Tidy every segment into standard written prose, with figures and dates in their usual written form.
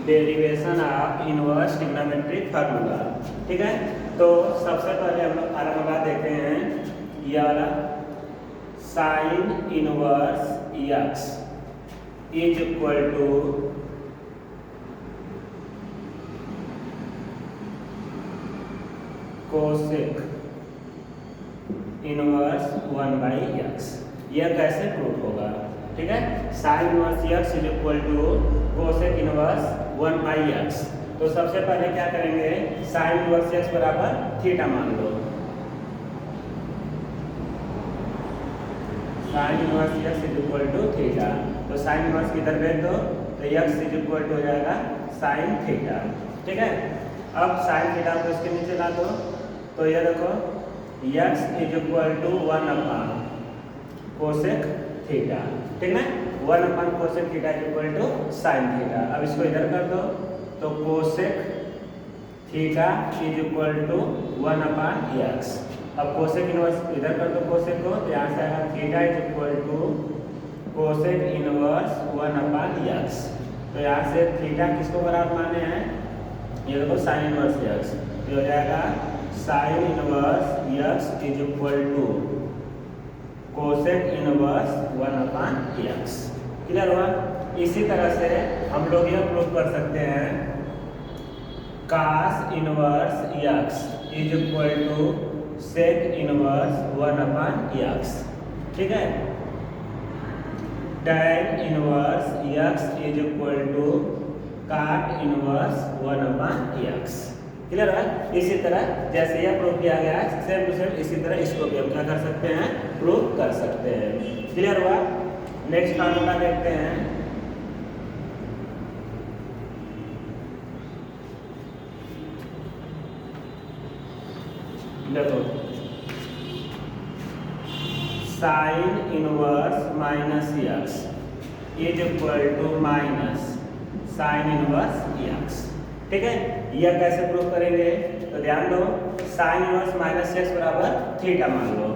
Derivation of inverse trigonometric formula. ठीक है, तो सबसे पहले हम लोग फार्मूला देखते हैं ये वाला, sine inverse x is equal to cosec inverse 1/x। यह कैसे प्रूफ होगा? ठीक है, sine inverse x is equal to cosec inverse 1/x। तो सबसे पहले क्या करेंगे, साइन इनवर्स एक्स बराबर थीटा मान लो। Sine inverse x is equal to theta, तो साइन इनवर्स किधर भेज दो, तो एक्स इज इक्वल टू हो जाएगा साइन थीटा। ठीक है, अब साइन थीटा को इसके नीचे ला दो, तो ये देखो x is equal to 1 cosec theta. ठीक है, 1 cosec theta is equal to sine theta. अब इसको इधर कर दो, तो cosec theta is equal to 1/x। अब कोसेक इनवर्स इधर कर दो कोसेक को, तो यहाँ से आएगा theta is equal to cosec inverse 1/x। तो यहाँ से थीटा किसको बराबर माने हैं, ये देखो साइन इनवर्स एक्स, तो हो जाएगा sine inverse x is equal to cosec inverse 1/x। Clear हुआ? इसी तरह से हम लोग यह प्रूव कर सकते हैं cos inverse x is equal to sec inverse 1/x। ठीक है, tan inverse x is equal to cot inverse 1/x। Clear है? इसी तरह जैसे यह प्रूव किया गया है, सेम टू सेम इसी तरह इसको भी हम क्या कर सकते हैं, प्रूव कर सकते हैं। क्लियर हुआ? नेक्स्ट फार्मूला देखते हैं। देखो, sine inverse minus x is equal to minus sine inverse x. ठीक है, यह कैसे प्रूव करेंगे, तो ध्यान दो, साइन इनवर्स माइनस एक्स बराबर थीटा मान लो,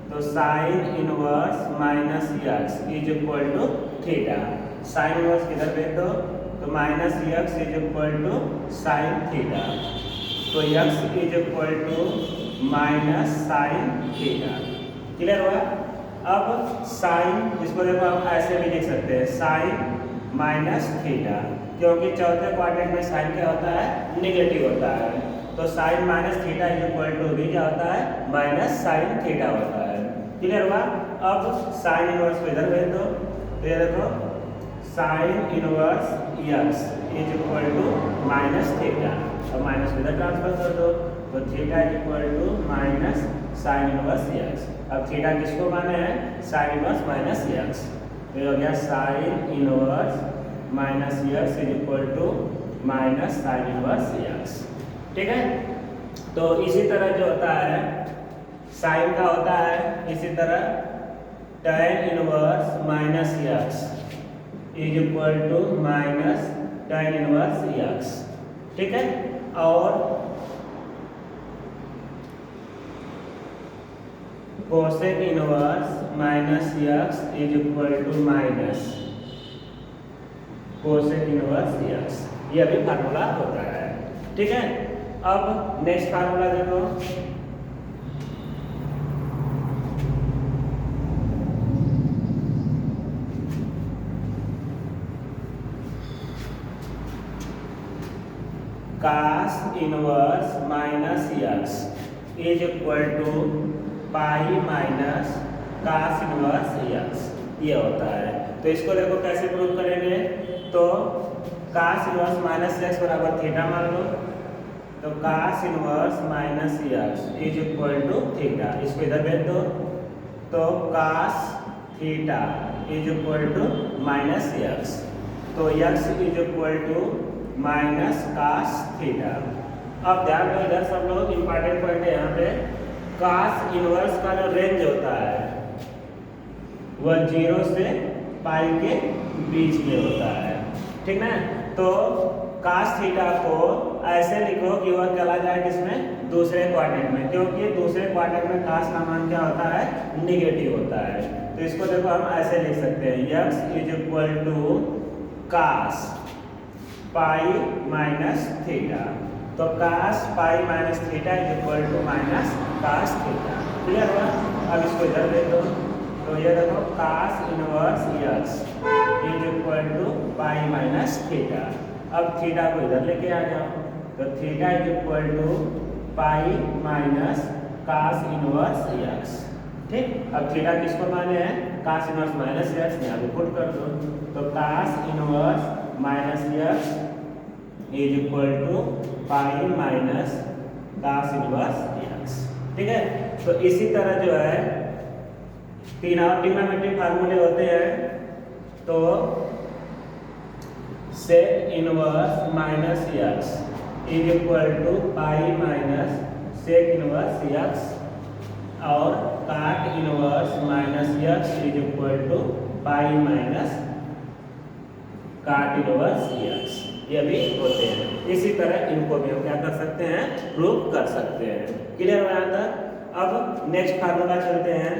तो sine inverse minus x is equal to theta. Sine inverse किधर भेज दो, तो minus x is equal to sine theta, तो x is equal to minus sine theta. Clear हुआ? अब साइन, इसको देखो हम ऐसे भी लिख सकते हैं, साइन माइनस थीटा, क्योंकि चौथे क्वाड्रेंट में साइन क्या होता है, निगेटिव होता है। तो sine minus theta is equal to भी क्या होता है, माइनस साइन थीटा होता है। क्लियर हुआ? अब साइन इनवर्स को इधर भेज दो, तो ये देखो sine inverse x is equal to minus theta, और माइनस को इधर ट्रांसफर कर दो, तो theta is equal to minus sine inverse x. अब थीटा किसको माने हैं, साइन इनवर्स माइनस एक्स, तो ये हो गया sine inverse minus x is equal to minus sine inverse x. ठीक है, तो इसी तरह जो होता है साइन का होता है, इसी तरह tan inverse minus x is equal to minus tan inverse x. ठीक है, और cosec inverse minus x is equal to minus cosec inverse x, यह भी फार्मूला होता है। ठीक है, अब नेक्स्ट फार्मूला देखो, cos inverse minus x is equal to pi minus cos inverse x, ये होता है। तो इसको देखो कैसे प्रूव करेंगे, तो कास इनवर्स माइनस एक्स बराबर थीटा मान लो, तो cos inverse minus x is equal to theta, इसको इधर भेज दो, तो cos theta is equal to minus x, तो x is equal to minus cos theta. अब ध्यान दो, इधर सब लोग इंपॉर्टेंट पॉइंट है यहाँ पे, कास इनवर्स का जो रेंज होता है वह 0 से पाई के बीच में होता है। ठीक ना, तो कास थीटा को ऐसे लिखो कि वह चला जाए किसमें, दूसरे क्वाड्रेंट में, क्योंकि दूसरे क्वाड्रेंट में कास का मान क्या होता है, निगेटिव होता है। तो इसको देखो हम ऐसे लिख सकते हैं, x is equal to cos pi minus theta. तो cos pi minus theta is equal to minus cos theta. Clear हुआ? अब इसको इधर ले दो, तो ये देखो cos inverse x is equal to pi minus theta. अब थीटा को इधर लेके आ जाओ, तो theta is equal to pi minus cos inverse x. ठीक, अब थीटा किसको माने हैं? Cos inverse minus x. यहाँ पे पुट कर दो, तो cos inverse minus x is equal to pi minus cos inverse x. ठीक है, तो इसी तरह जो है तीन और ट्रिग्नोमेट्रिक फार्मूले होते हैं। तो sec inverse minus x is equal to pi minus sec inverse x, और cot inverse minus x is equal to pi minus cot inverse x. ये भी होते हैं। इसी तरह इनको भी हम क्या कर सकते हैं? प्रूव कर सकते हैं। क्लियर हो यहाँ तक? अब नेक्स्ट फार्मूला चलते हैं।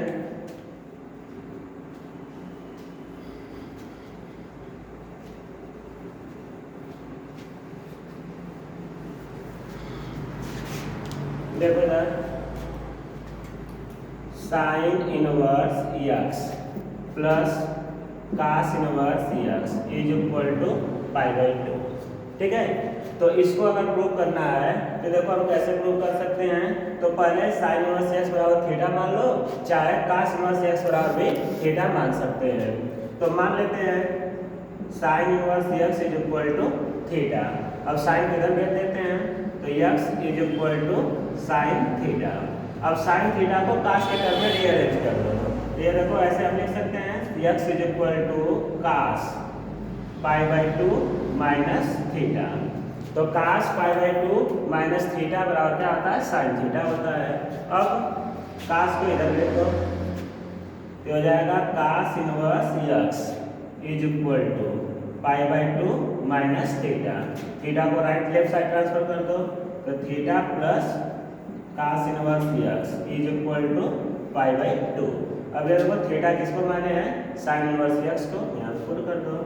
देखो इधर sine inverse x plus cos inverse x is equal to pi by 2। ठीक है, तो इसको अगर प्रूव करना है तो देखो हम कैसे प्रूव कर सकते हैं। तो पहले साइन इनवर्स एक्स बराबर थीटा मान लो, चाहे कास इनवर्स एक्स बराबर भी थीटा मान सकते हैं। तो मान लेते हैं sine inverse x is equal to theta. अब साइन किधर भेज देते हैं, तो x is equal to sine theta. अब साइन थीटा को कास के टर्म में रीअरेंज कर दो, ये देखो ऐसे हम लिख सकते हैं x is equal to cos pi by 2 minus theta. तो cos pi by 2 minus theta बराबर क्या होता है? साइन थीटा होता है। अब कास को इधर ले दो, तो हो जाएगा cos inverse x is equal to pi by 2 minus theta. Theta को राइट लेफ्ट साइड ट्रांसफर कर दो, तो theta plus cos inverse x is equal to pi by 2। अब ये देखो थीटा किसको माने हैं? साइन इनवर्स यक्स को। यहाँ पुट कर दो,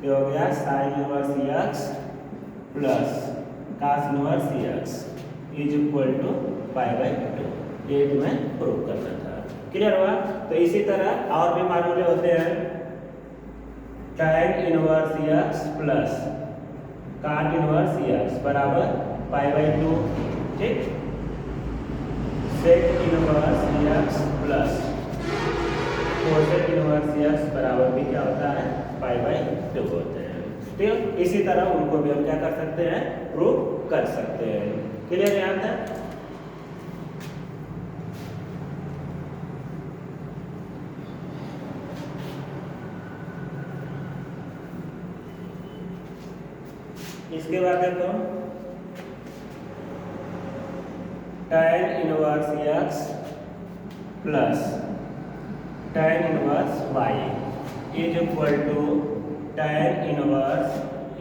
तो हो गया sine inverse x plus cos inverse x is equal to pi by 2। ये तुम्हें प्रूव करना था। क्लियर हुआ? तो इसी तरह और भी फार्मूले होते हैं। tan inverse x plus cot inverse x बराबर पाई बाई 2। ठीक, sec inverse x plus cosec inverse x बराबर भी क्या होता है? पाई बाई 2 होते हैं। ठीक, इसी तरह उनको भी हम क्या कर सकते हैं? प्रूव कर सकते हैं। क्लियर यहाँ तक? इसके बाद देखो tan inverse x plus tan inverse y is equal to tan inverse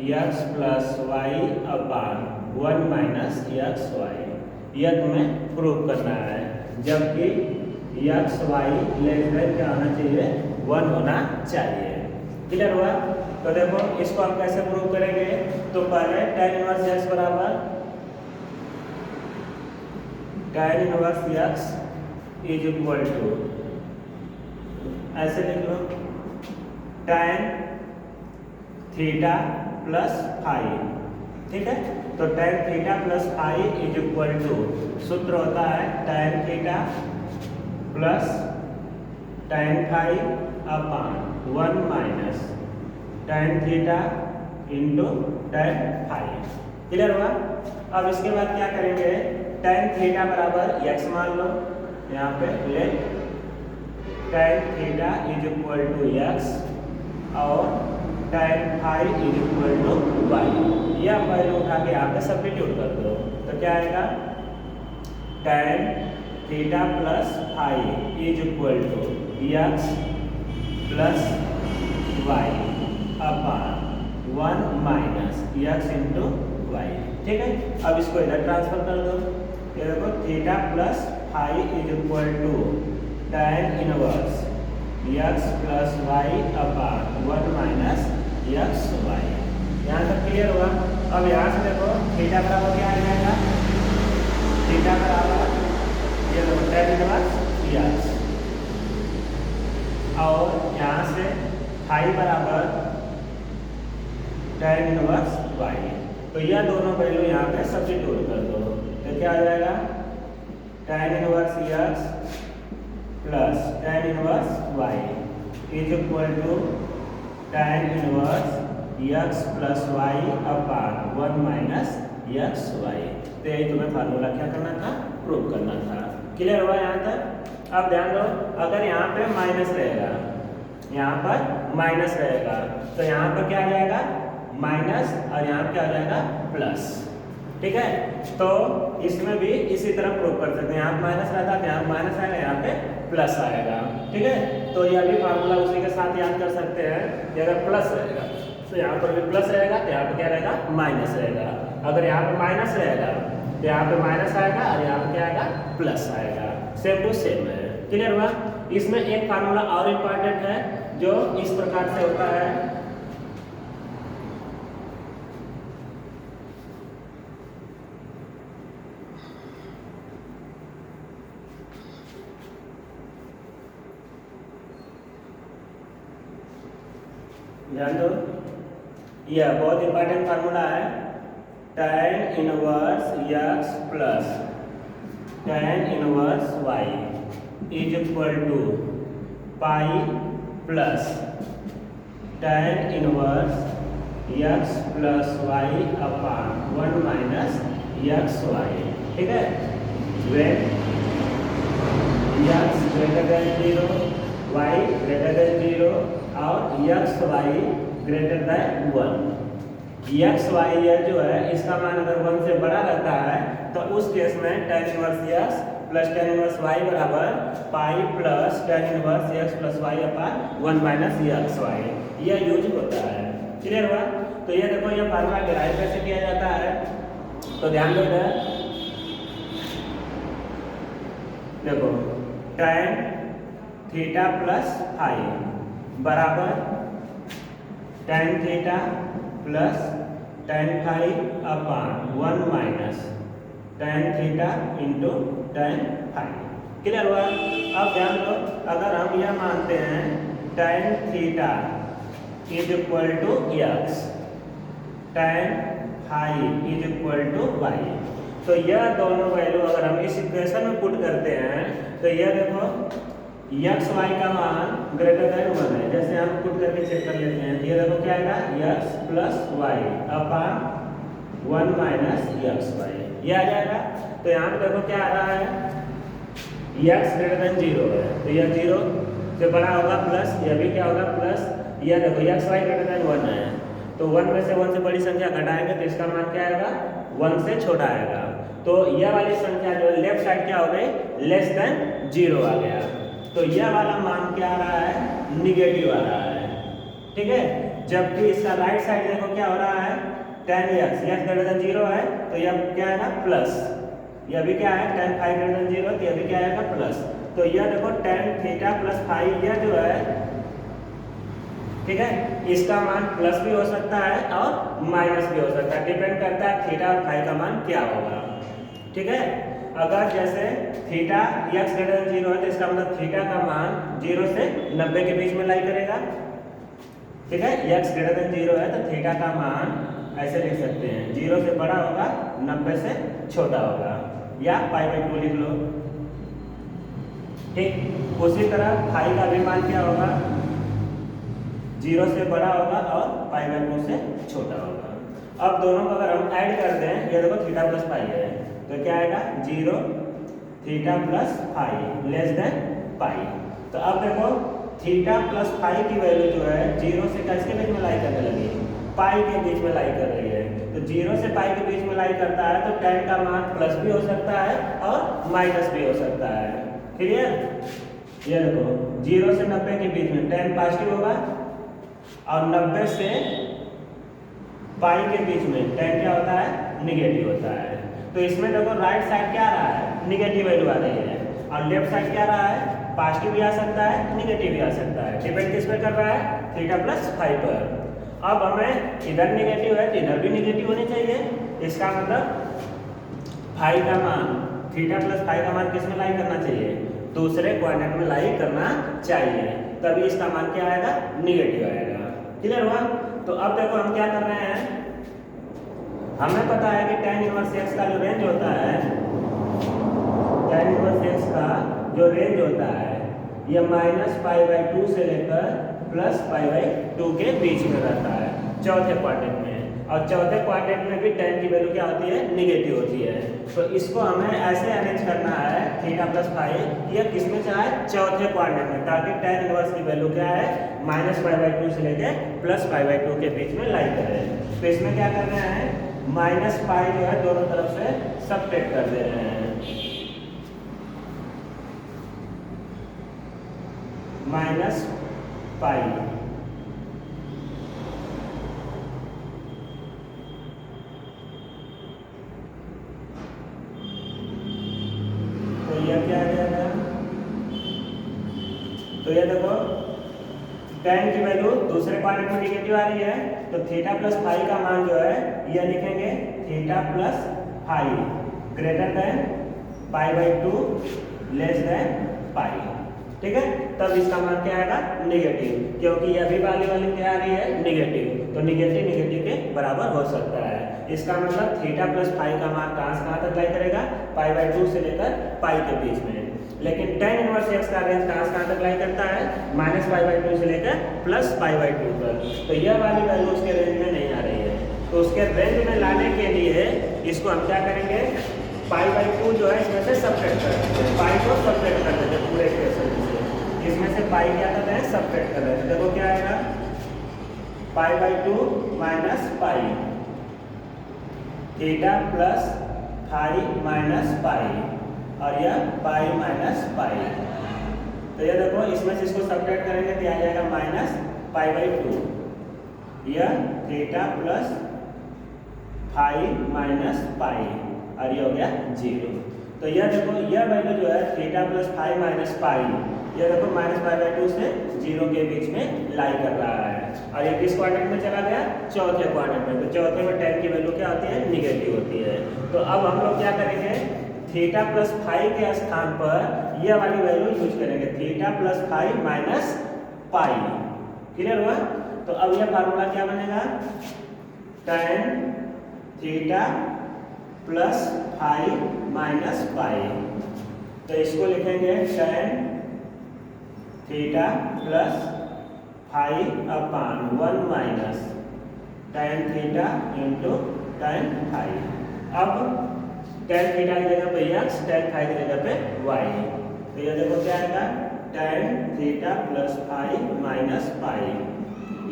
x plus y upon 1 minus x y. यह तुम्हें प्रूव करना है, जबकि यक्स वाई लेस देन क्या होना चाहिए? 1 होना चाहिए। क्लियर हुआ? तो देखो इसको हम कैसे प्रूव करेंगे। तो पहले tan इनवर्स यक्स बराबर tan inverse x is equal to, ऐसे लिख लो, tan थीटा प्लस फाई। ठीक है, तो tan theta plus phi is equal to, सूत्र होता है tan theta plus tan phi upon 1 minus tan theta into tan phi. Clear हुआ? अब इसके बाद क्या करेंगे? tan थीटा बराबर x मान लो, यहाँ पे let tan theta is equal to x और tan phi is equal to y। यह वैल्यू उठा के यहाँ पे सब्स्टिट्यूट कर दो, तो क्या आएगा? tan theta plus phi is equal to x plus y upon 1 minus x into y. ठीक है, अब इसको इधर ट्रांसफर कर दो, ये देखो theta plus phi is equal to tan inverse x plus y upon 1 minus x y. यहाँ तक क्लियर? क्लियर हुआ। अब यहाँ से देखो थीटा बराबर क्या आ जाएगा, थीटा बराबर ये देखो tan इनवर्स x, और यहाँ से फाई बराबर tan इनवर्स y। तो यह दोनों वैल्यू यहाँ पे सब्स्टिट्यूट कर दो, तो क्या आ जाएगा tan inverse x plus tan inverse y is equal to tan inverse x plus y upon 1 minus x y. तो यही तुम्हें फार्मूला क्या करना था, प्रूव करना था। क्लियर हुआ यहाँ तक। अब ध्यान दो, अगर यहाँ पे माइनस रहेगा, यहाँ पर माइनस रहेगा, तो यहाँ पर क्या आ जाएगा माइनस, और यहाँ पे क्या आ जाएगा प्लस। ठीक है, तो इसमें भी इसी तरह प्रूव कर सकते हैं। यहाँ माइनस रहता है, यहाँ माइनस आएगा, यहाँ पे प्लस आएगा। ठीक है, तो यह भी फार्मूला उसी के साथ याद कर सकते हैं कि अगर प्लस रहेगा तो यहाँ पर भी प्लस रहेगा, तो यहाँ पर क्या रहेगा माइनस रहेगा। अगर यहाँ पर माइनस रहेगा तो यहाँ पे माइनस आएगा, और यहाँ पे क्या आएगा प्लस आएगा। सेम टू सेम है। क्लियर हुआ। इसमें एक फार्मूला और इम्पॉर्टेंट है जो इस प्रकार से होता है, ध्यान दो, यह बहुत इंपॉर्टेंट फार्मूला है, tan inverse x plus tan inverse y is equal to pi plus tan inverse x plus y upon 1 minus x y. ठीक है, when x greater than 0, y greater than 0 और x y greater than 1। X y यह जो है इसका मान अगर 1 से बड़ा रहता है तो उस केस में tan inverse x plus tan inverse y बराबर पाई plus tan inverse x plus y upon 1 minus x y, यह यूज होता है। क्लियर हुआ। तो ये देखो ये फार्मूला डिराइव कैसे किया जाता है, तो ध्यान दो इधर, देखो tan थीटा प्लस फाई बराबर tan theta plus tan phi upon 1 minus tan theta into tan phi. Clear हुआ। अब ध्यान दो, अगर हम यह मानते हैं tan theta is equal to x, tan phi is equal to y, तो यह दोनों वैल्यू अगर हम इस इक्वेशन में पुट करते हैं तो यह देखो एक्स वाई का मान ग्रेटर देन 1 है, जैसे हम पुट करके चेक कर लेते हैं। ये देखो क्या आएगा x plus y upon 1 minus x Y, ये आ जाएगा। तो यहाँ पे देखो क्या आ रहा है, एक्स ग्रेटर देन 0 है, तो यह 0 से बड़ा होगा प्लस, यह भी क्या होगा प्लस। यह देखो एक्स वाई ग्रेटर देन 1 है, तो 1 में से 1 से बड़ी संख्या घटाएंगे तो इसका मान क्या आएगा 1 से छोटा आएगा। तो यह वाली संख्या जो लेफ्ट साइड क्या हो गई लेस देन 0 आ गया, तो यह वाला मान क्या आ रहा है निगेटिव आ रहा है। ठीक है, जबकि इसका राइट साइड देखो क्या हो रहा है tan x ग्रेटर देन 0 है, तो यह क्या आएगा प्लस, यह भी क्या है tan फाई ग्रेटर देन 0, तो यह भी क्या आएगा प्लस। तो यह देखो tan थीटा प्लस फाई यह जो है, ठीक है, इसका मान प्लस भी हो सकता है और माइनस भी हो सकता है, डिपेंड करता है थीटा और फाई का मान क्या होगा। ठीक है, अगर जैसे थीटा x ग्रेटर देन 0 है तो इसका मतलब थीटा का मान 0 से 90 के बीच में लाई करेगा। ठीक है, x ग्रेटर देन 0 है तो थीटा का मान ऐसे लिख सकते हैं 0 से बड़ा होगा 90 से छोटा होगा, या π/2 लिख लो। ठीक, उसी तरह फाई का भी मान क्या होगा 0 से बड़ा होगा और π/2 से छोटा होगा। अब दोनों को अगर हम ऐड कर दें, ये देखो थीटा प्लस फाई है, तो क्या आएगा 0 theta plus phi less than pi. तो अब देखो थीटा प्लस फाई की वैल्यू जो है 0 से किसके बीच में लाई करने लगी, पाई के बीच में लाई कर रही है। तो 0 से पाई के बीच में लाई करता है तो tan का मान प्लस भी हो सकता है और माइनस भी हो सकता है। क्लियर। ये देखो 0 से 90 के बीच में tan पॉजिटिव होगा और 90 से पाई के बीच में tan क्या होता है निगेटिव होता है। तो इसमें देखो राइट साइड क्या आ रहा है निगेटिव वैल्यू आ रही है, और लेफ्ट साइड क्या आ रहा है पॉजिटिव भी आ सकता है निगेटिव भी आ सकता है, डिपेंड किस पे कर रहा है थीटा प्लस फाई पर। अब हमें इधर निगेटिव है तो इधर भी निगेटिव होनी चाहिए। इसका मतलब फाई का मान थीटा प्लस फाई का मान किस में लाई करना चाहिए? दूसरे क्वाड्रेंट में लाई करना चाहिए, तभी इसका मान क्या आएगा? निगेटिव आएगा। क्लियर हुआ? तो अब देखो हम क्या कर रहे हैं, हमें पता है कि tan इनवर्स x का जो रेंज होता है, tan इनवर्स x का जो रेंज होता है ये -π/2 से लेकर +π/2 के बीच में रहता है चौथे क्वाड्रेंट में। और चौथे क्वाड्रेंट में भी tan की वैल्यू क्या होती है? निगेटिव होती है। तो इसको हमें ऐसे अरेंज करना है थीटा प्लस फाई, ये किस में चाहे? चौथे क्वाड्रेंट में, ताकि tan इनवर्स की वैल्यू क्या है? -π/2 से लेकर +π/2 के बीच में लाई करे। तो इसमें क्या कर रहे हैं, -π जो है दोनों तरफ से सबट्रैक्ट कर दे रहे हैं, -π। तो यह क्या आ जाएगा? तो ये देखो tan की वैल्यू दूसरे क्वाड्रेंट में निगेटिव आ रही है, तो थीटा प्लस फाई का मान जो है यह लिखेंगे theta plus phi greater than π/2 less than pi. ठीक है, तब इसका मान क्या आएगा? निगेटिव, क्योंकि यह भी वाली क्या आ रही है? निगेटिव। तो निगेटिव निगेटिव के बराबर हो सकता है। इसका मतलब थीटा प्लस फाई का मान कहाँ से कहाँ तक लाई करेगा? π/2 से लेकर पाई के बीच में। लेकिन tan इनवर्स x का रेंज कहाँ से कहाँ तक लाई करता है? -π/2 से लेकर +π/2 तक। तो यह वाली वैल्यू उसके रेंज में नहीं आ रही है, तो उसके रेंज में लाने के लिए इसको हम क्या करेंगे? π/2 जो है इसमें से सबट्रैक्ट कर देते हैं, पाई को सबट्रैक्ट कर देते हैं पूरे इक्वेशन से। इसमें से पाई क्या करते हैं? सबट्रैक्ट कर देते हैं। देखो क्या आएगा? π/2 minus pi theta plus phi minus pi, और यह पाई माइनस पाई। तो ये देखो इसमें से इसको सबट्रैक्ट करेंगे तो आ जाएगा -π/2, यह theta plus phi minus pi, और ये हो गया 0। तो यह देखो यह वैल्यू जो है theta plus phi minus pi, ये देखो -π/2 से 0 के बीच में लाई कर रहा है। और ये किस क्वाड्रेंट में चला गया? चौथे क्वाड्रेंट में। तो चौथे में tan की वैल्यू क्या होती है? निगेटिव होती है। तो अब हम लोग क्या करेंगे? थीटा प्लस फाई के स्थान पर यह वाली वैल्यू यूज करेंगे, theta plus phi minus pi. Clear हुआ? तो अब यह फार्मूला क्या बनेगा? tan theta plus phi minus pi. तो इसको लिखेंगे tan theta plus phi upon 1 minus tan theta into tan phi. अब tan थीटा की जगह पे x, tan फाई की जगह पे y। तो ये देखो क्या आएगा? tan theta plus phi minus pi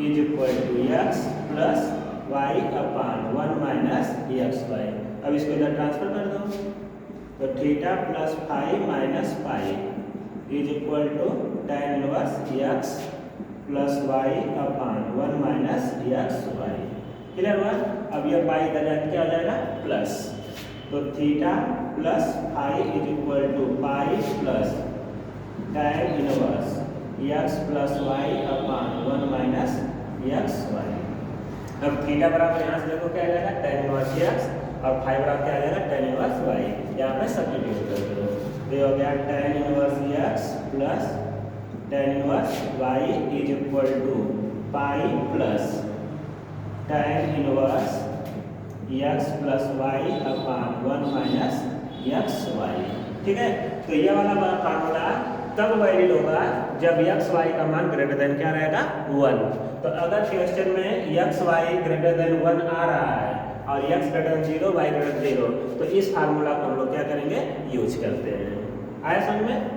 is equal to x plus y upon 1 minus xy। अब इसको इधर ट्रांसफर कर दो, तो theta plus phi minus pi is equal to tan inverse x plus y upon 1 minus xy। Clear हुआ? अब यह पाई इधर जाके क्या हो जाएगा? प्लस। तो theta plus phi is equal to pi plus tan inverse x plus y upon 1 minus xy। अब थीटा बराबर यहाँ से देखो क्या आ जाएगा? tan इनवर्स x, और फाई बराबर क्या आ जाएगा? tan inverse y। यहाँ पे सब्स्टिट्यूट कर दो, तो ये हो गया tan inverse x plus tan inverse y is equal to pi plus tan inverse x plus y upon 1 minus xy। ठीक है, तो ये वाला फार्मूला तब वैलिड होगा जब x y का मान ग्रेटर देन क्या रहेगा? 1। तो अगर क्वेश्चन में x y ग्रेटर देन 1 आ रहा है और x greater than 0 y greater than 0, तो इस फार्मूला को हम लोग क्या करेंगे? यूज करते हैं। आया समझ में?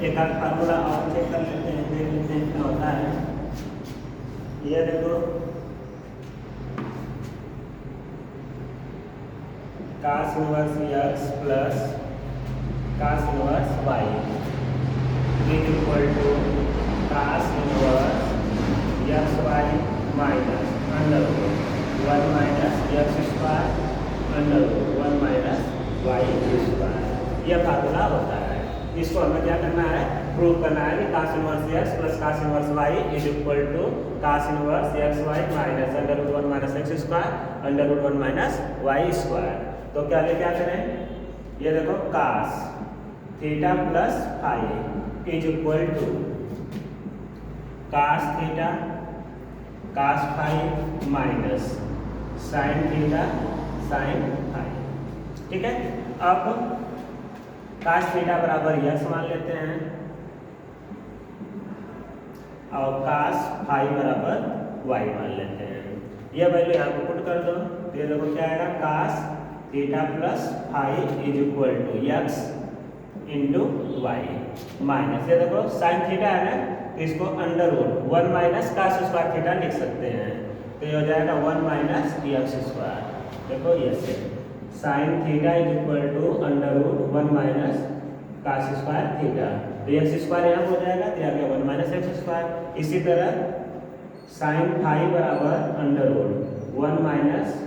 एक आध फार्मूला और चेक कर लेते हैं, देख लेते हैं क्या होता है। ये देखो cos inverse x plus cos inverse y is equal to cos inverse xy minus under root 1 minus x square under root 1 minus y square. यह फार्मूला होता है। इसको हमें क्या करना है, प्रूव करना है कि cos inverse x plus cos inverse y is equal to cos inverse xy minus under root 1 minus x square under root 1 minus y square. तो क्या लेके आते हैं, ये देखो cos theta plus phi is equal to cos theta cos phi minus sin theta sin phi. ठीक है, अब cos थीटा बराबर x मान लेते हैं और cos फाई बराबर y मान लेते हैं। यह वैल्यू यहाँ पर पुट कर दो, तो ये देखो क्या आएगा, cos theta plus phi is equal to x into y minus, ये देखो साइन थीटा है ना, तो इसको under root 1 minus cos square theta लिख सकते हैं। तो ये हो जाएगा 1 माइनस x स्क्वायर। देखो ये से sine theta is equal to under root 1 minus cos square theta, तो x स्क्वायर यहाँ हो जाएगा, तो आ गया 1 माइनस x स्क्वायर। इसी तरह साइन फाई बराबर under root 1 minus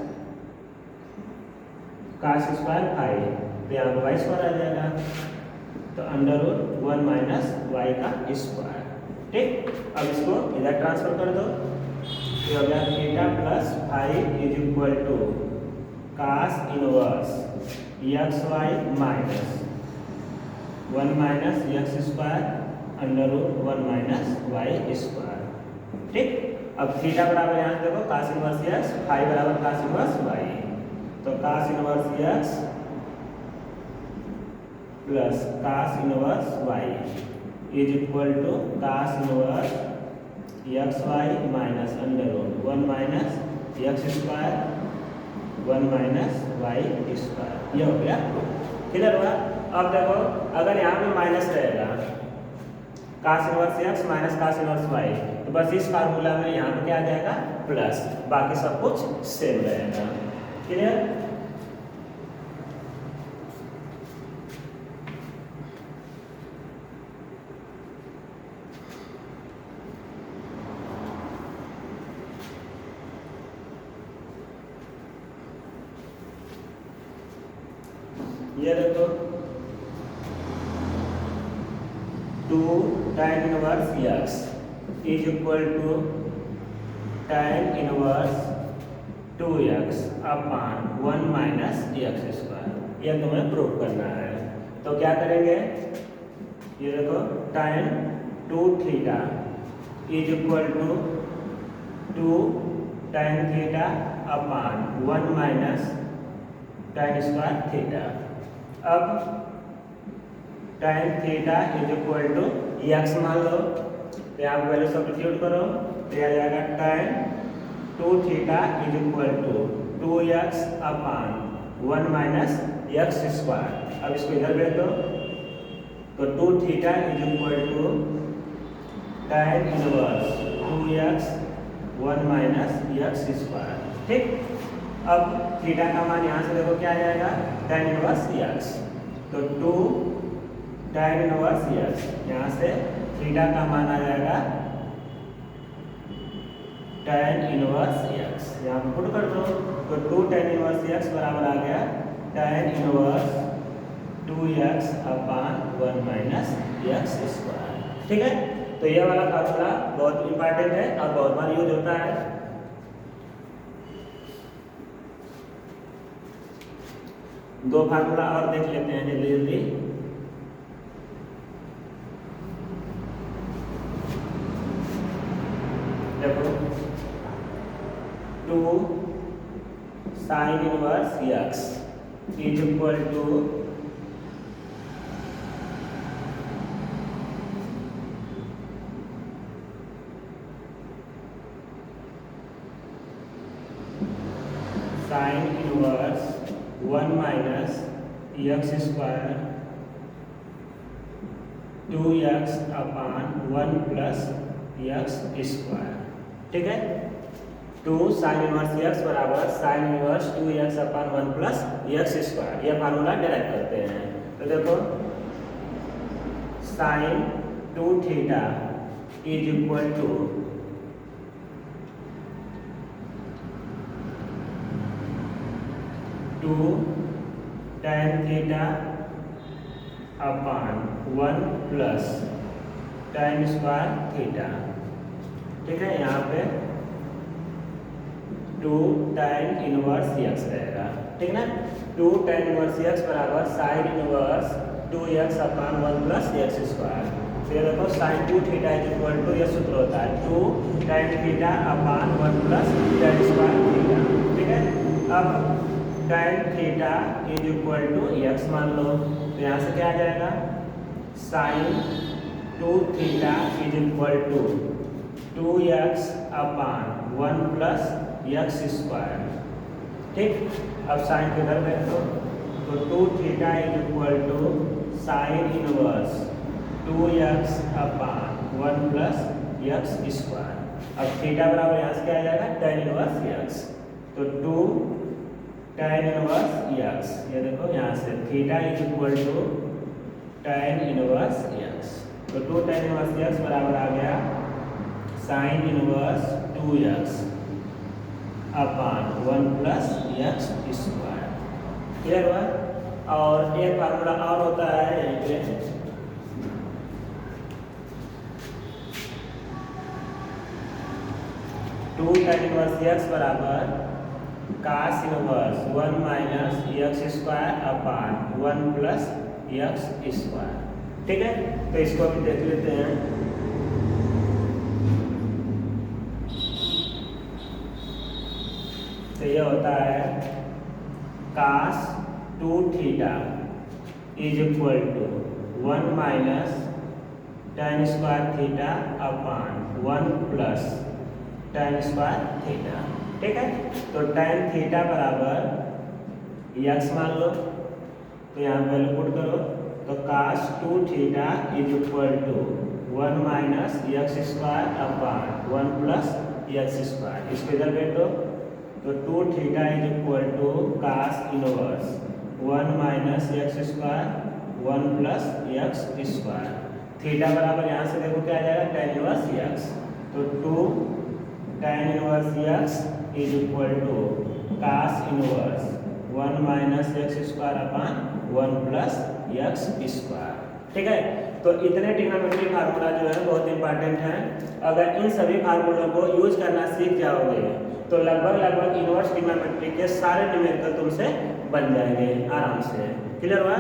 cos square phi, तो यहाँ पर y स्क्वायर आ जाएगा, तो अंडर रूट 1 माइनस वाई का स्क्वायर। ठीक, अब इसको इधर ट्रांसफर कर दो, तो हो गया theta plus phi is equal to cos inverse xy minus 1 minus x square under root 1 minus y square. ठीक, अब थीटा बराबर यहाँ से देखो cos इनवर्स x, फाई बराबर cos इनवर्स y, तो cos inverse x plus cos inverse y is equal to cos inverse xy minus under root 1 minus x square 1 minus y square. यह हो गया, क्लियर हुआ। अब देखो अगर यहाँ पे माइनस रहेगा cos inverse x minus cos inverse y, तो बस इस फार्मूला में यहाँ पे क्या आ जाएगा, प्लस, बाकी सब कुछ सेम रहेगा। क्लियर, ये देखो 2 tan inverse x is equal to tan inverse 2x upon 1 minus x square. यह तुम्हें प्रूव करना है। तो क्या करेंगे, ये देखो tan 2 theta is equal to 2 tan theta upon 1 minus tan square theta. अब tan theta is equal to x मान लो, तो यहाँ पर वैल्यू सब्स्टिट्यूट करो, तो आ जाएगा tan 2 theta is equal to 2x upon 1 minus x square. अब इसको इधर भेज दो, तो 2 theta is equal to tan inverse 2x 1 minus x square. ठीक, अब थीटा का मान यहाँ से देखो क्या आ जाएगा, tan इनवर्स x, तो 2 tan इनवर्स x, यहाँ से थीटा का मान आ जाएगा tan इनवर्स x, यहाँ पर पुट कर दो, तो 2 tan इनवर्स x बराबर आ गया tan inverse 2x upon 1 minus x square. ठीक है, तो यह वाला फार्मूला बहुत इंपॉर्टेंट है और बहुत बार यूज होता है। दो फार्मूला और देख लेते हैं जल्दी जल्दी। देखो 2 sine inverse x is equal to sine inverse 1 minus x square 2x upon 1 plus x square. ठीक है, 2 साइन इनवर्स x बराबर sine inverse 2x upon 1 plus x square. यह फार्मूला डिराइव करते हैं। तो देखो sine 2 theta is equal to 2 tan theta upon 1 plus tan square theta. ठीक है, यहाँ पे 2 tan इनवर्स x रहेगा। ठीक ना, 2 tan इनवर्स x बराबर sine inverse 2x upon 1 plus x square. तो ये देखो sine 2 theta is equal to, ये सूत्र होता है 2 tan theta upon 1 plus tan square theta. ठीक है, अब tan theta is equal to x मान लो, तो यहाँ से क्या आ जाएगा, sine 2 theta is equal to 2x upon 1 plus x square. ठीक, अब साइन के इधर बैठ दो, तो 2 theta is equal to sine inverse 2x upon 1 plus x square. अब थीटा बराबर यहाँ से क्या आ जाएगा, tan इनवर्स x, तो 2 tan इनवर्स x। ये देखो यहाँ से theta is equal to tan inverse x, तो 2 tan इनवर्स x बराबर आ गया sine inverse 2x upon 1 plus x square. Clear हुआ। और एक फार्मूला और होता है यहीं पे, टू tan इनवर्स x बराबर cos inverse 1 minus x square upon 1 plus x square. ठीक है, तो इसको भी देख लेते हैं। तो यह होता है cos 2 theta is equal to 1 minus tan square theta upon 1 plus tan square theta. ठीक है, तो tan थीटा बराबर x मान लो, तो यहाँ वैल्यू पुट करो, तो cos 2 theta is equal to 1 minus x square upon 1 plus x square. इसको इधर बैठ दो, तो 2 theta is equal to cos inverse 1 minus x square 1 plus x square. Theta बराबर यहाँ से देखो क्या आ जाएगा, tan इनवर्स x, तो 2 tan inverse x is equal to cos inverse 1 minus x square upon 1 plus x square. ठीक है, तो इतने ट्रिग्नोमेट्री फार्मूला जो है बहुत इंपॉर्टेंट हैं। अगर इन सभी फार्मूलों को यूज करना सीख जाओगे तो लगभग इनवर्स ट्रिग्नोमेट्री के सारे न्यूमेरिकल तुमसे बन जाएंगे आराम से। क्लियर हुआ।